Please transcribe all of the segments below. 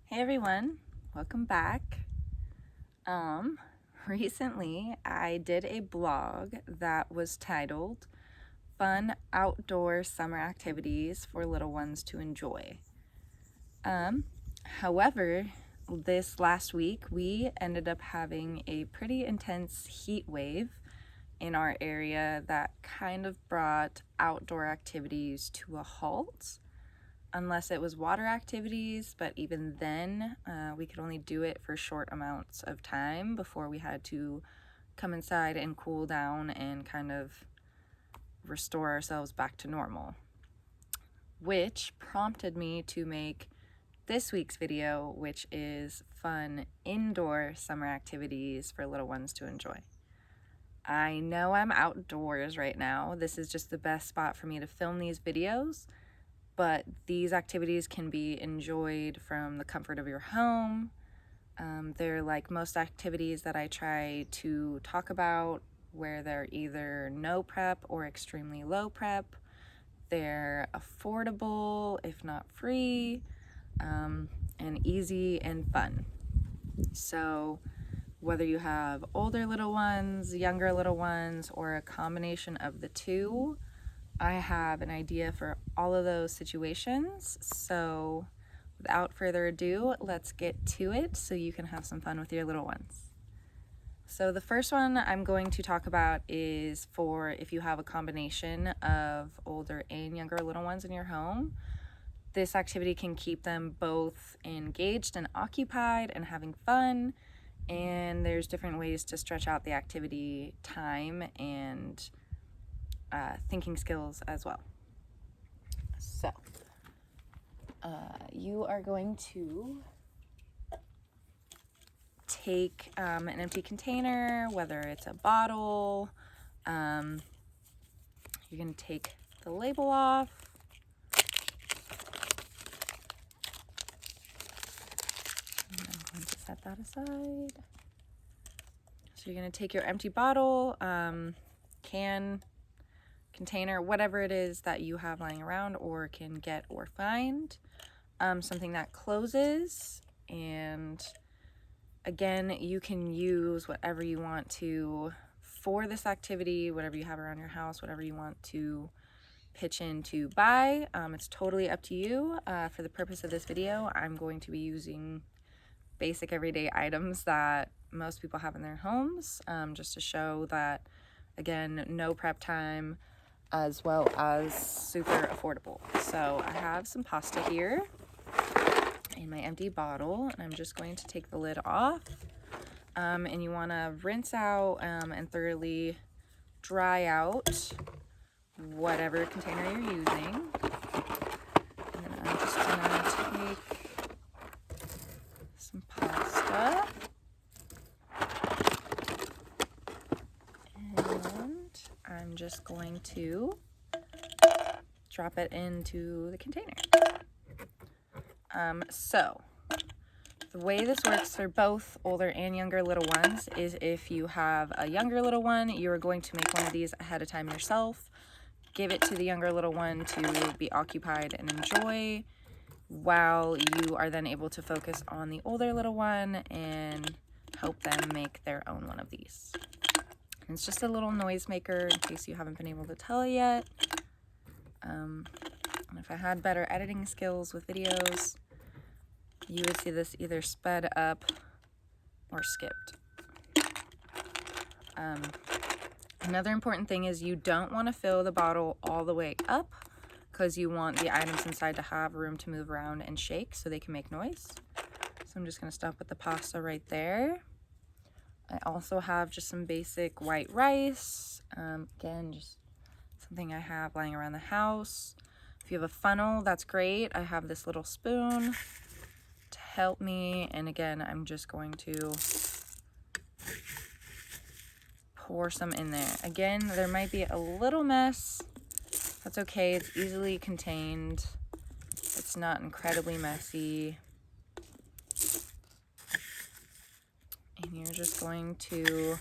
Hey everyone, welcome back. Recently I did a blog that was titled Fun Outdoor Summer Activities for Little Ones to Enjoy. However, this last week we ended up having a pretty intense heat wave in our area that kind of brought outdoor activities to a halt. Unless it was water activities, but even then we could only do it for short amounts of time before we had to come inside and cool down and kind of restore ourselves back to normal, which prompted me to make this week's video, which is fun indoor summer activities for little ones to enjoy. I know I'm outdoors right now. This is just the best spot for me to film these videos, but these activities can be enjoyed from the comfort of your home. They're like most activities that I try to talk about, where they're either no prep or extremely low prep. They're affordable, if not free, and easy and fun. So whether you have older little ones, younger little ones, or a combination of the two, I have an idea for all of those situations. So without further ado, let's get to it so you can have some fun with your little ones. So the first one I'm going to talk about is for if you have a combination of older and younger little ones in your home. This activity can keep them both engaged and occupied and having fun, and there's different ways to stretch out the activity time and thinking skills as well. So you are going to take an empty container, whether it's a bottle. You're going to take the label off. And I'm going to set that aside. So you're going to take your empty bottle, can, container, whatever it is that you have lying around or can get or find, something that closes. And again, you can use whatever you want to for this activity, whatever you have around your house, whatever you want to pitch in to buy. It's totally up to you. For the purpose of this video, I'm going to be using basic everyday items that most people have in their homes, just to show that, again, no prep time, as well as super affordable. So I have some pasta here in my empty bottle, and I'm just going to take the lid off. And you want to rinse out and thoroughly dry out whatever container you're using. And then I'm just gonna take some pasta and I'm just going to drop it into the container. So the way this works for both older and younger little ones is if you have a younger little one, you're going to make one of these ahead of time yourself, give it to the younger little one to be occupied and enjoy, while you are then able to focus on the older little one and help them make their own one of these. And it's just a little noise maker in case you haven't been able to tell yet. And if I had better editing skills with videos, you would see this either sped up or skipped. Another important thing is you don't want to fill the bottle all the way up, because you want the items inside to have room to move around and shake so they can make noise. So I'm just going to stop with the pasta right there. I also have just some basic white rice. Again, just something I have lying around the house. If you have a funnel, that's great. I have this little spoon to help me. And again, I'm just going to pour some in there. Again, there might be a little mess. That's okay. It's easily contained. It's not incredibly messy. And you're just going to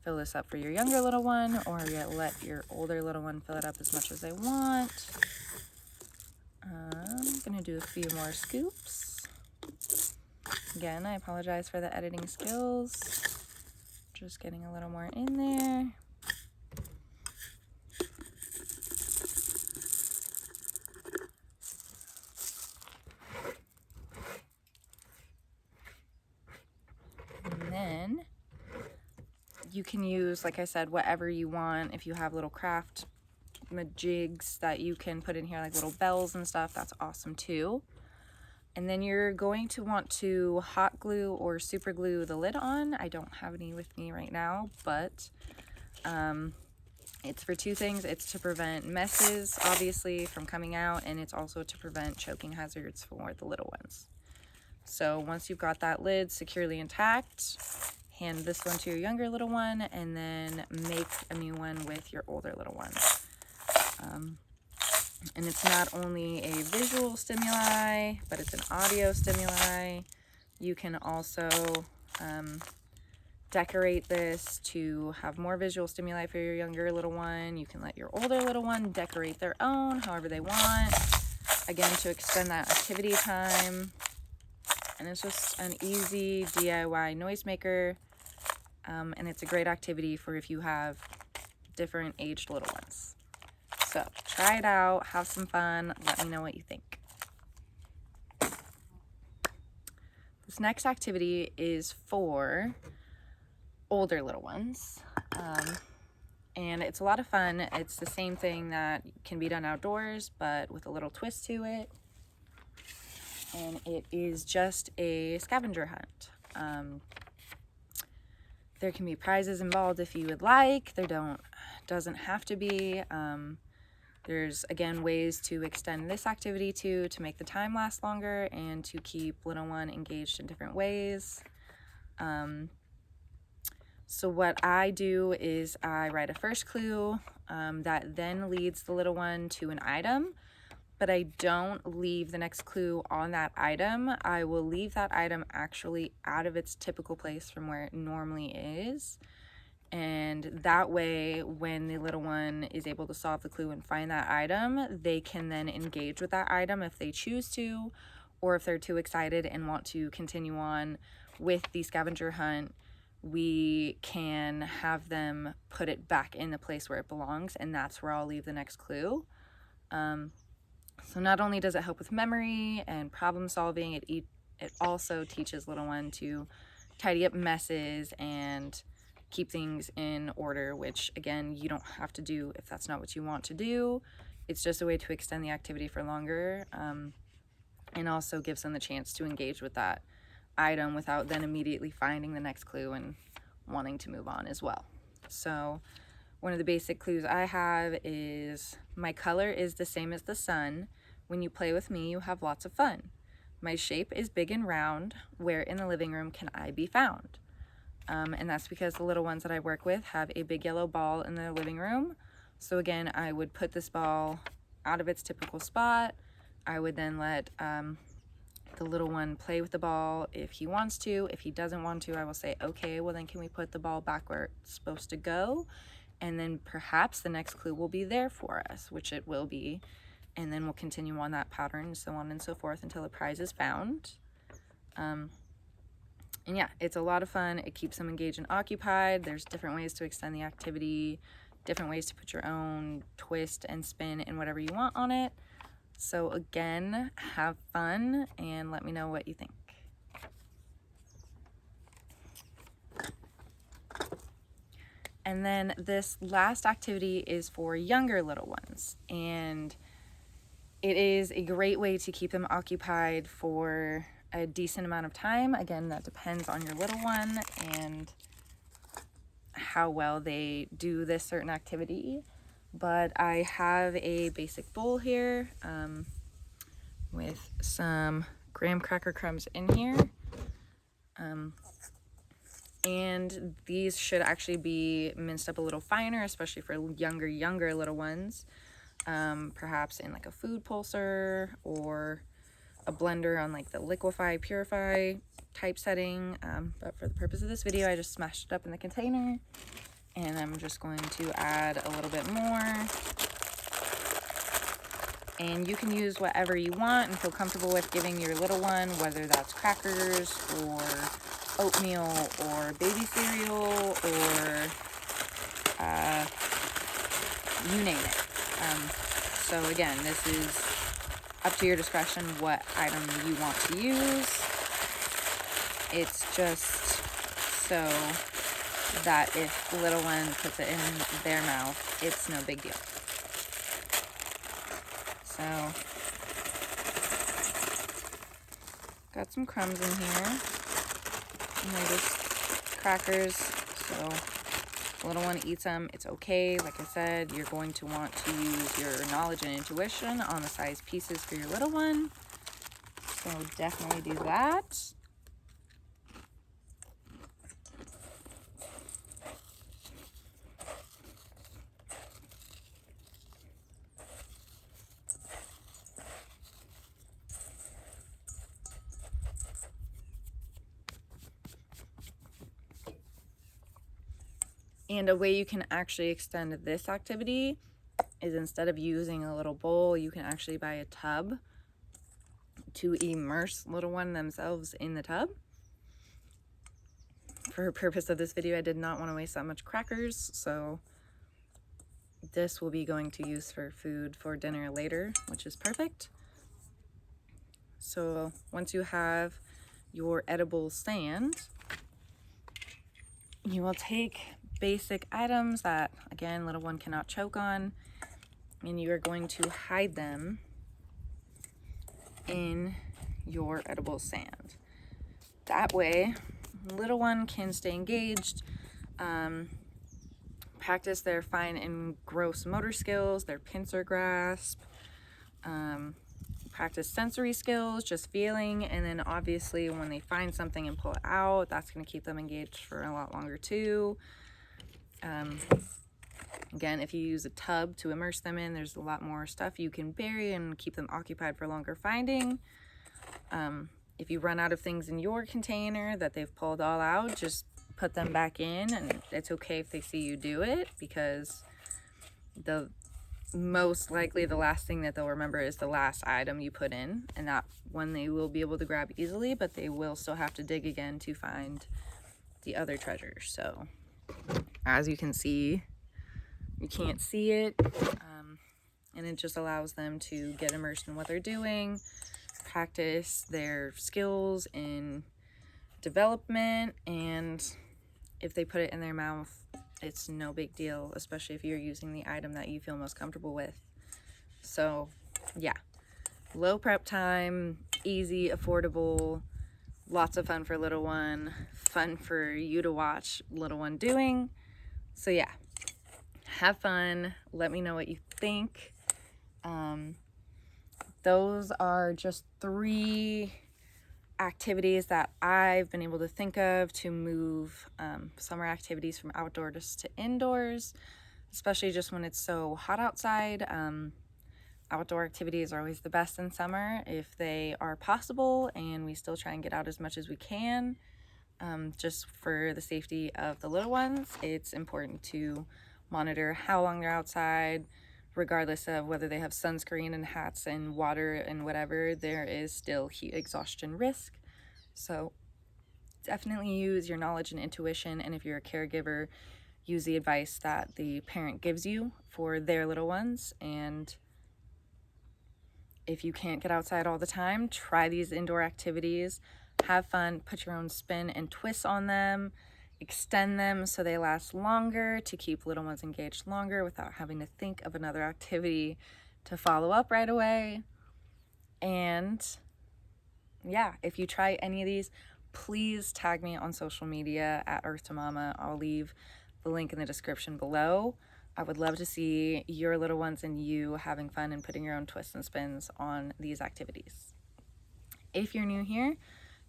fill this up for your younger little one, or let your older little one fill it up as much as they want. I'm going to do a few more scoops. Again, I apologize for the editing skills. Just getting a little more in there. And then you can use, like I said, whatever you want. If you have little craft jigs that you can put in here, like little bells and stuff, that's awesome too. And then you're going to want to hot glue or super glue the lid on. I don't have any with me right now, but it's for two things. It's to prevent messes, obviously, from coming out, and it's also to prevent choking hazards for the little ones. So once you've got that lid securely intact, hand this one to your younger little one, and then make a new one with your older little one. And it's not only a visual stimuli, but it's an audio stimuli. You can also decorate this to have more visual stimuli for your younger little one. You can let your older little one decorate their own however they want. Again, to extend that activity time. And it's just an easy DIY noisemaker. And it's a great activity for if you have different aged little ones. So try it out, have some fun, let me know what you think. This next activity is for older little ones. And it's a lot of fun. It's the same thing that can be done outdoors, but with a little twist to it. And it is just a scavenger hunt. There can be prizes involved if you would like. There doesn't have to be. There's, again, ways to extend this activity to make the time last longer and to keep little one engaged in different ways. So what I do is I write a first clue that then leads the little one to an item, but I don't leave the next clue on that item. I will leave that item actually out of its typical place from where it normally is. And that way, when the little one is able to solve the clue and find that item, they can then engage with that item if they choose to, or if they're too excited and want to continue on with the scavenger hunt, we can have them put it back in the place where it belongs, and that's where I'll leave the next clue. So not only does it help with memory and problem solving, it also teaches little one to tidy up messes and keep things in order, which again, you don't have to do if that's not what you want to do. It's just a way to extend the activity for longer, and also gives them the chance to engage with that item without then immediately finding the next clue and wanting to move on as well. So one of the basic clues I have is, my color is the same as the sun. When you play with me, you have lots of fun. My shape is big and round. Where in the living room can I be found? And that's because the little ones that I work with have a big yellow ball in their living room. So again, I would put this ball out of its typical spot. I would then let the little one play with the ball if he wants to. If he doesn't want to, I will say, okay, well then can we put the ball back where it's supposed to go? And then perhaps the next clue will be there for us, which it will be. And then we'll continue on that pattern, so on and so forth, until a prize is found. And yeah, it's a lot of fun. It keeps them engaged and occupied. There's different ways to extend the activity, different ways to put your own twist and spin and whatever you want on it. So again, have fun and let me know what you think. And then this last activity is for younger little ones, and it is a great way to keep them occupied for a decent amount of time. Again, that depends on your little one and how well they do this certain activity. But I have a basic bowl here with some graham cracker crumbs in here. And these should actually be minced up a little finer, especially for younger little ones. Perhaps in like a food pulser or a blender on like the liquefy, purify type setting. But for the purpose of this video, I just smashed it up in the container. And I'm just going to add a little bit more. And you can use whatever you want and feel comfortable with giving your little one, whether that's crackers or oatmeal or baby cereal or you name it. So again, this is up to your discretion what item you want to use. It's just so that if the little one puts it in their mouth, it's no big deal. So, got some crumbs in here. And they're just crackers, so the little one eats them, it's okay. Like I said, you're going to want to use your knowledge and intuition on the size pieces for your little one. So definitely do that. And a way you can actually extend this activity is instead of using a little bowl, you can actually buy a tub to immerse little one themselves in the tub. For the purpose of this video, I did not want to waste that much crackers, so this will be going to use for food for dinner later, which is perfect. So once you have your edible stand, you will take basic items that, again, little one cannot choke on, and you are going to hide them in your edible sand. That way, little one can stay engaged, practice their fine and gross motor skills, their pincer grasp, practice sensory skills, just feeling, and then obviously when they find something and pull it out, that's going to keep them engaged for a lot longer too. Again, if you use a tub to immerse them in, there's a lot more stuff you can bury and keep them occupied for longer finding. If you run out of things in your container that they've pulled all out, just put them back in, and it's okay if they see you do it, because most likely the last thing that they'll remember is the last item you put in, and that one they will be able to grab easily, but they will still have to dig again to find the other treasure. So as you can see, you can't see it, and it just allows them to get immersed in what they're doing, practice their skills in development, and if they put it in their mouth, it's no big deal, especially if you're using the item that you feel most comfortable with. So yeah, low prep time, easy, affordable, lots of fun for little one, fun for you to watch little one doing. So yeah, have fun. Let me know what you think. Those are just 3 activities that I've been able to think of to move summer activities from outdoors to indoors, especially just when it's so hot outside. Outdoor activities are always the best in summer if they are possible, and we still try and get out as much as we can. Just for the safety of the little ones, it's important to monitor how long they're outside. Regardless of whether they have sunscreen and hats and water and whatever, there is still heat exhaustion risk. So definitely use your knowledge and intuition, and if you're a caregiver, use the advice that the parent gives you for their little ones. And if you can't get outside all the time, try these indoor activities. Have fun, put your own spin and twists on them, extend them so they last longer, to keep little ones engaged longer without having to think of another activity to follow up right away. And yeah, if you try any of these, please tag me on social media at Earth to Mama. I'll leave the link in the description below. I would love to see your little ones and you having fun and putting your own twists and spins on these activities. If you're new here,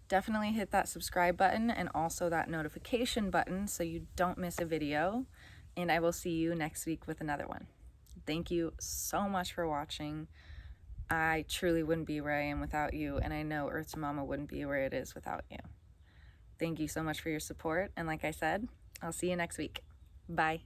definitely hit that subscribe button and also that notification button so you don't miss a video, and I will see you next week with another one. Thank you so much for watching. I truly wouldn't be where I am without you, and I know Earth to Mama wouldn't be where it is without you. Thank you so much for your support, and like I said, I'll see you next week. Bye.